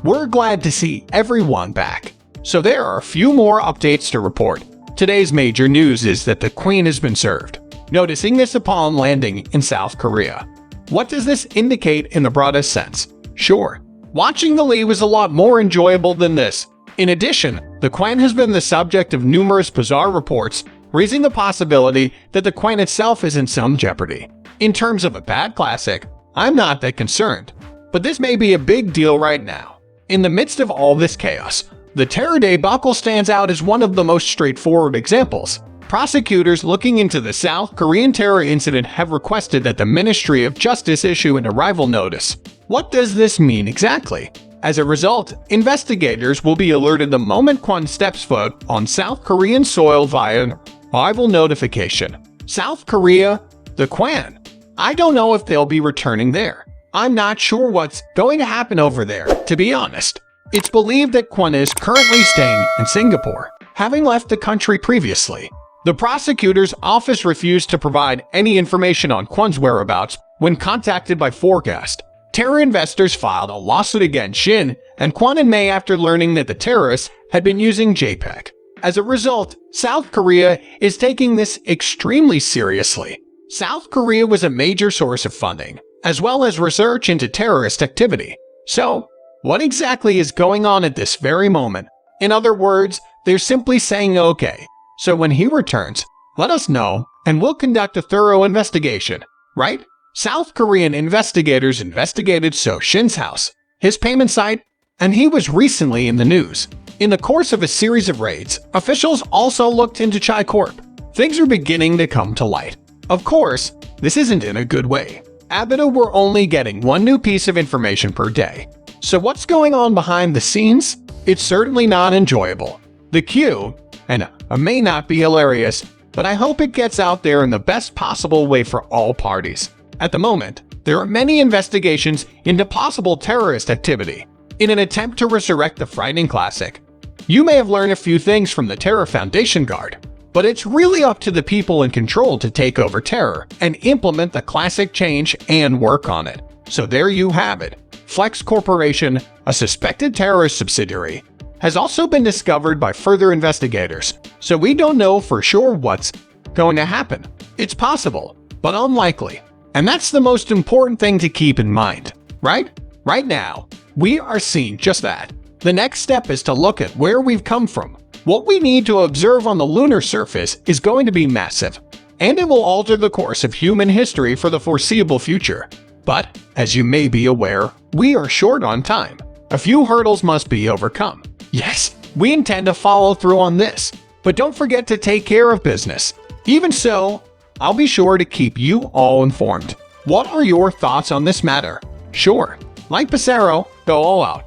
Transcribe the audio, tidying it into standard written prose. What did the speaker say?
we're glad to see everyone back. So there are a few more updates to report. Today's major news is that the Queen has been served. Noticing this upon landing in South Korea. What does this indicate in the broadest sense? Sure, watching the Lee was a lot more enjoyable than this. In addition, the Kwon has been the subject of numerous bizarre reports, raising the possibility that the Kwon itself is in some jeopardy. In terms of a bad classic, I'm not that concerned, but this may be a big deal right now. In the midst of all this chaos, the Terra debacle stands out as one of the most straightforward examples. Prosecutors looking into the South Korean terror incident have requested that the Ministry of Justice issue an arrival notice. What does this mean exactly? As a result, investigators will be alerted the moment Kwon steps foot on South Korean soil via an arrival notification. South Korea, the Kwon. I don't know if they'll be returning there. I'm not sure what's going to happen over there, to be honest. It's believed that Kwon is currently staying in Singapore, having left the country previously. The prosecutor's office refused to provide any information on Kwon's whereabouts when contacted by Forecast. Terror investors filed a lawsuit against Shin and Kwon in May after learning that the terrorists had been using JPEG. As a result, South Korea is taking this extremely seriously. South Korea was a major source of funding, as well as research into terrorist activity. So, what exactly is going on at this very moment? In other words, they're simply saying okay. So when he returns, let us know, and we'll conduct a thorough investigation, right? South Korean investigators investigated So Shin's house, his payment site, and he was recently in the news. In the course of a series of raids, officials also looked into Chai Corp. Things are beginning to come to light. Of course, this isn't in a good way. Abita were only getting one new piece of information per day. So what's going on behind the scenes? It's certainly not enjoyable. The Q, and may not be hilarious, but I hope it gets out there in the best possible way for all parties. At the moment, there are many investigations into possible terrorist activity in an attempt to resurrect the frightening classic. You may have learned a few things from the Terra Foundation Guard, but it's really up to the people in control to take over Terror and implement the classic change and work on it. So there you have it. Flex Corporation, a suspected terrorist subsidiary, has also been discovered by further investigators, so we don't know for sure what's going to happen. It's possible, but unlikely. And that's the most important thing to keep in mind, right? Right now, we are seeing just that. The next step is to look at where we've come from. What we need to observe on the lunar surface is going to be massive, and it will alter the course of human history for the foreseeable future. But, as you may be aware, we are short on time. A few hurdles must be overcome. Yes, we intend to follow through on this, but don't forget to take care of business. Even so, I'll be sure to keep you all informed. What are your thoughts on this matter? Sure, like Pissarro, go all out.